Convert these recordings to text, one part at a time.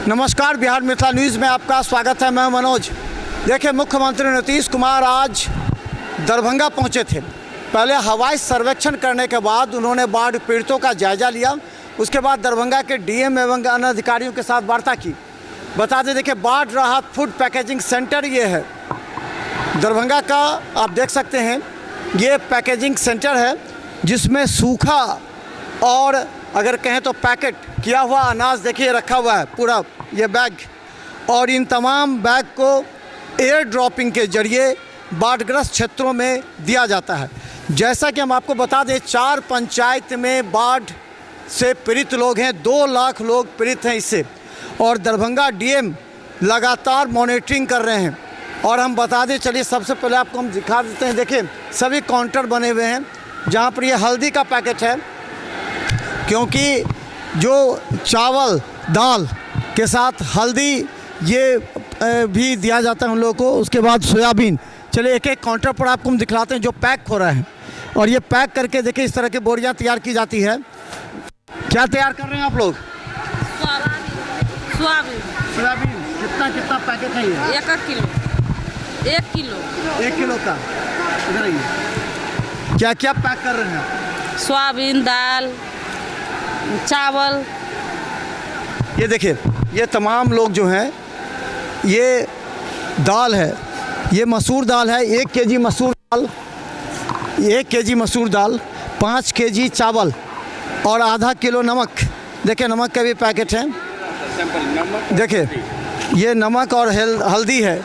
नमस्कार, बिहार मिथिला न्यूज़ में आपका स्वागत है। मैं मनोज। देखिए, मुख्यमंत्री नीतीश कुमार आज दरभंगा पहुंचे थे। पहले हवाई सर्वेक्षण करने के बाद उन्होंने बाढ़ पीड़ितों का जायजा लिया। उसके बाद दरभंगा के डीएम एवं अन्य अधिकारियों के साथ वार्ता की। बता दें, देखिए, बाढ़ राहत फूड पैकेजिंग सेंटर ये है दरभंगा का। आप देख सकते हैं, ये पैकेजिंग सेंटर है जिसमें सूखा और अगर कहें तो पैकेट किया हुआ अनाज देखिए रखा हुआ है पूरा ये बैग, और इन तमाम बैग को एयर ड्रॉपिंग के जरिए बाढ़ग्रस्त क्षेत्रों में दिया जाता है। जैसा कि हम आपको बता दें, 4 पंचायत में बाढ़ से पीड़ित लोग हैं, 2 लाख लोग पीड़ित हैं इससे, और दरभंगा डीएम लगातार मॉनिटरिंग कर रहे हैं। और हम बता दें, चलिए सबसे पहले आपको हम दिखा देते हैं। देखिए, सभी काउंटर बने हुए हैं जहाँ पर ये हल्दी का पैकेट है, क्योंकि जो चावल दाल के साथ हल्दी ये भी दिया जाता है उन लोगों को। उसके बाद सोयाबीन। चलिए एक एक काउंटर पर आपको हम दिखलाते हैं जो पैक हो रहा है। और ये पैक करके देखिए इस तरह की बोरियां तैयार की जाती है। क्या तैयार कर रहे हैं आप लोग? सोयाबीन। कितना पैकेट है ये? 1 किलो 1 किलो का। इधर आइए। क्या क्या पैक कर रहे हैं? सोयाबीन, दाल, चावल। ये देखिए, ये तमाम लोग जो हैं, ये दाल है, ये मसूर दाल है। 1 केजी मसूर दाल, 1 केजी मसूर दाल, 5 केजी चावल और आधा किलो नमक। देखिए, नमक का भी पैकेट है। देखिए, ये नमक और हल्दी है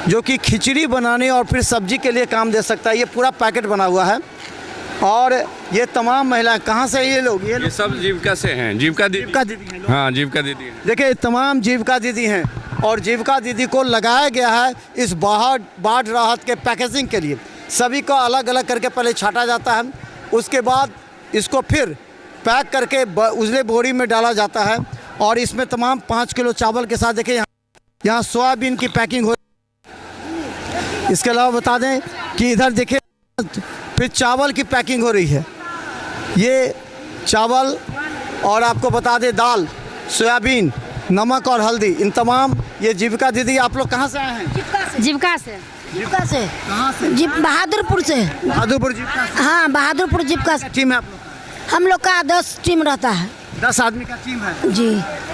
जो कि खिचड़ी बनाने और फिर सब्जी के लिए काम दे सकता है। ये पूरा पैकेट बना हुआ है। और ये तमाम महिलाएं, कहाँ से ये लोग? ये सब जीविका से हैं। जीविका दीदी हैं। हाँ, जीविका दीदी हैं। देखिए, तमाम जीविका दीदी हैं और जीविका दीदी को लगाया गया है इस बाढ़ राहत के पैकेजिंग के लिए। सभी को अलग अलग करके पहले छाटा जाता है, उसके बाद इसको फिर पैक करके उजले बोरी में डाला जाता है। और इसमें तमाम 5 किलो चावल के साथ देखिए यहाँ सोयाबीन की पैकिंग हो। इसके अलावा बता दें कि इधर देखिए फिर चावल की पैकिंग हो रही है। ये चावल और आपको बता दें दाल, सोयाबीन, नमक और हल्दी, इन तमाम। ये जीविका दीदी, आप लोग कहाँ से आए हैं? जीविका से। कहाँ से? बहादुरपुर से। बहादुरपुर जीविका से। हाँ, बहादुरपुर जीविका से। टीम है आप लोग? हम लोग का 10 टीम रहता है। 10 आदमी का टीम है जी।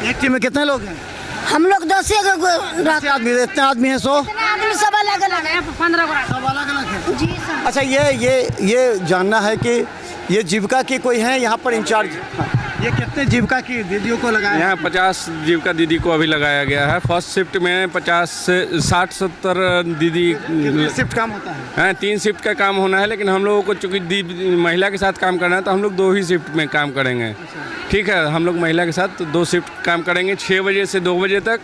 एक टीम में कितने लोग हैं? हम लोग 10 आदमी। इतने आदमी हैं? 100 आदमी सब अलग अलग है। 15 सब अलग अलग है जी सर। अच्छा, ये जानना है कि ये जीविका की कोई है यहाँ पर इंचार्ज? ये कितने जीविका की दीदियों को लगाया? यहाँ 50 जीविका दीदी को अभी लगाया गया है। फर्स्ट शिफ्ट में 50 से 60-70 दीदी। शिफ्ट काम होता है? हाँ, 3 शिफ्ट का काम होना है, लेकिन हम लोगों को चूँकि महिला के साथ काम करना है तो हम लोग 2 ही शिफ्ट में काम करेंगे। ठीक है, हम लोग महिला के साथ 2 शिफ्ट काम करेंगे, 6 बजे से 2 बजे तक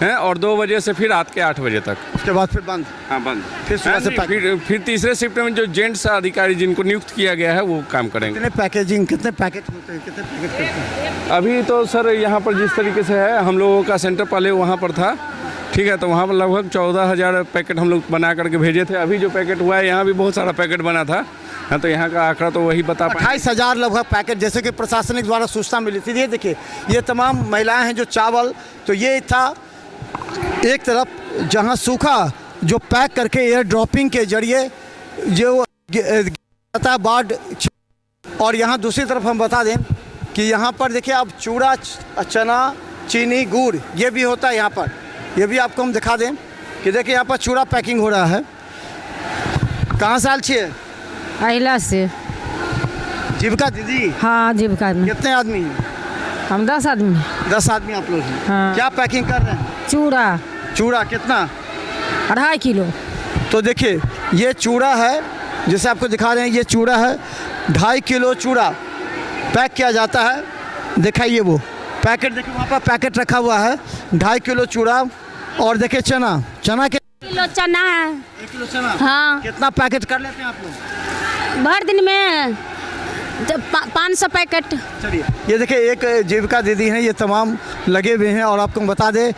हैं, और 2 बजे से फिर रात के 8 बजे तक। उसके बाद फिर बंद? हाँ, बंद। फिर सुबह से फिर तीसरे शिफ्ट में जो जेंट्स अधिकारी जिनको नियुक्त किया गया है वो काम करेंगे। कितने पैकेट होते हैं? कितने पैकेट करते हैं? अभी तो सर यहाँ पर जिस तरीके से है, हम लोगों का सेंटर पहले वहाँ पर था। ठीक है, तो वहाँ पर लगभग 14,000 पैकेट हम लोग बना करके भेजे थे। अभी जो पैकेट हुआ है, यहाँ भी बहुत सारा पैकेट बना था। हाँ, तो यहाँ का आंकड़ा तो वही बता पाए। 28,000 लगभग पैकेट, जैसे कि प्रशासनिक द्वारा सूचना मिली थी। ये देखिए, ये तमाम महिलाएं हैं जो चावल, तो ये था एक तरफ जहाँ सूखा जो पैक करके एयर ड्रॉपिंग के जरिए जो था बाढ़, और यहाँ दूसरी तरफ हम बता दें कि यहाँ पर देखिए अब चूड़ा, चना, चीनी, गुड़ ये भी होता है यहाँ पर। ये भी आपको हम दिखा दें कि देखिए यहाँ पर चूड़ा पैकिंग हो रहा है। कहाँ से आल छिए? अहिला से। जीविका दीदी? हाँ, जीविका में। कितने आदमी हैं? हम 10 आदमी। 10 आदमी आप लोग हैं। हाँ। क्या पैकिंग कर रहे हैं? चूड़ा कितना? 2.5 किलो। तो देखिए, ये चूड़ा है, जैसे आपको दिखा रहे हैं, ये चूड़ा है। 2.5 किलो चूड़ा पैक किया जाता है। दिखाइए वो पैकेट, देखिए वहाँ पर पैकेट रखा हुआ है। 2.5 किलो चूड़ा। और देखिए चना के किलो चना है। 1 किलो चना। हाँ। कितना पैकेट कर लेते हैं आप लोग? भर दिन में 500 पैकेट। चलिए, ये देखिए एक जीविका दीदी हैं, ये तमाम लगे हुए हैं। और आपको बता दें,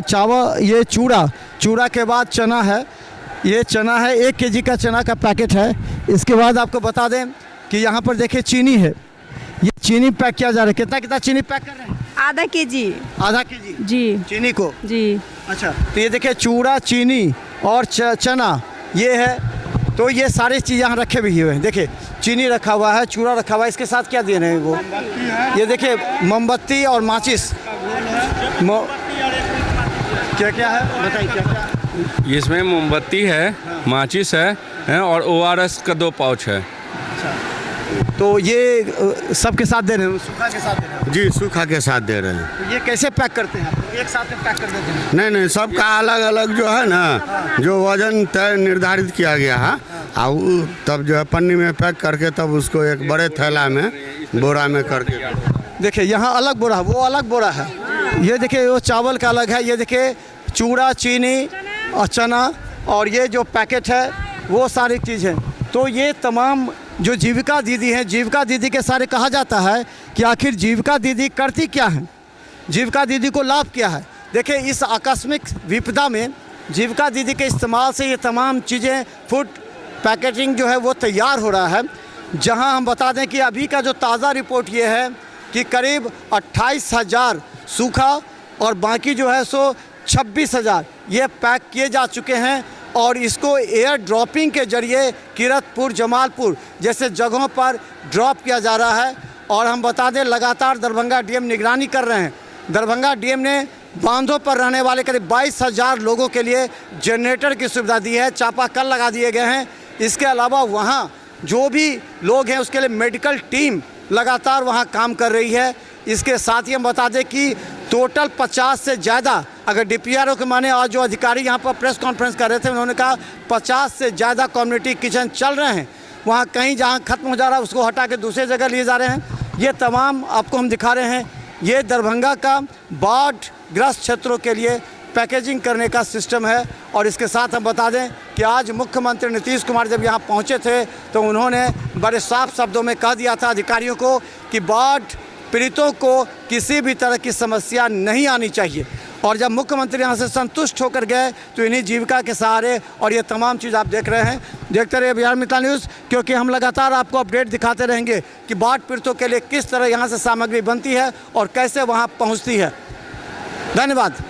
चावल, ये चूड़ा के बाद चना है। ये चना है, 1 केजी का चना का पैकेट है। इसके बाद आपको बता दें कि यहाँ पर देखिए चीनी है। ये चीनी पैक किया जा रहा है। कितना चीनी पैक कर रहे हैं? आधा केजी। आधा केजी जी चीनी को। जी। अच्छा, तो ये देखिए चूड़ा, चीनी और चना ये है, तो ये सारी चीज़ यहाँ रखे भी हुए हैं। देखिए चीनी रखा हुआ है, चूड़ा रखा हुआ है, इसके साथ क्या दे रहे हैं वो? ये देखिए मोमबत्ती और माचिस। क्या क्या है बताइए, क्या क्या? इसमें मोमबत्ती है, माचिस है और ORS का 2 पाउच है। तो ये सबके साथ दे रहे हैं, सूखा के साथ दे रहे हैं? जी सूखा के साथ दे रहे हैं। तो ये कैसे पैक करते हैं आप? एक साथ में पैक कर देते हैं? नहीं नहीं, सबका अलग अलग जो है ना, जो वजन तय निर्धारित किया गया है, और तब जो है पन्नी में पैक करके तब उसको एक बड़े थैला में बोरा में करके। देखिए यहाँ अलग बोरा है, वो अलग बोरा है। ये देखिए वो चावल का अलग है, ये देखिए चूड़ा, चीनी और चना, और ये जो पैकेट है वो सारी चीज़ है। तो ये तमाम जो जीविका दीदी हैं, जीविका दीदी के सारे कहा जाता है कि आखिर जीविका दीदी करती क्या है, जीविका दीदी को लाभ क्या है। देखिए इस आकस्मिक विपदा में जीविका दीदी के इस्तेमाल से ये तमाम चीज़ें, फूड पैकेजिंग जो है वो तैयार हो रहा है। जहां हम बता दें कि अभी का जो ताज़ा रिपोर्ट ये है कि करीब 28,000 सूखा और बाकी जो है सो 26,000 ये पैक किए जा चुके हैं, और इसको एयर ड्रॉपिंग के जरिए किरतपुर, जमालपुर जैसे जगहों पर ड्रॉप किया जा रहा है। और हम बता दें लगातार दरभंगा डीएम निगरानी कर रहे हैं। दरभंगा डीएम ने बांधों पर रहने वाले करीब 22,000 लोगों के लिए जनरेटर की सुविधा दी है, चापाकल लगा दिए गए हैं। इसके अलावा वहाँ जो भी लोग हैं उसके लिए मेडिकल टीम लगातार वहाँ काम कर रही है। इसके साथ ही हम बता दें कि टोटल 50 से ज़्यादा, अगर DPRO के माने, आज जो अधिकारी यहाँ पर प्रेस कॉन्फ्रेंस कर रहे थे उन्होंने कहा 50 से ज़्यादा कम्युनिटी किचन चल रहे हैं। वहाँ कहीं जहाँ ख़त्म हो जा रहा है उसको हटा के दूसरी जगह लिए जा रहे हैं। ये तमाम आपको हम दिखा रहे हैं। ये दरभंगा का बाढ़ ग्रस्त क्षेत्रों के लिए पैकेजिंग करने का सिस्टम है। और इसके साथ हम बता दें कि आज मुख्यमंत्री नीतीश कुमार जब यहाँ पहुँचे थे तो उन्होंने बड़े साफ शब्दों में कह दिया था अधिकारियों को कि बाढ़ पीड़ितों को किसी भी तरह की समस्या नहीं आनी चाहिए। और जब मुख्यमंत्री यहाँ से संतुष्ट होकर गए तो इन्हीं जीविका के सहारे, और ये तमाम चीज़ आप देख रहे हैं, देखते रहिए बिहार मिथिला न्यूज़, क्योंकि हम लगातार आपको अपडेट दिखाते रहेंगे कि बाढ़ पीड़ितों के लिए किस तरह यहाँ से सामग्री बनती है और कैसे वहाँ पहुँचती है। धन्यवाद।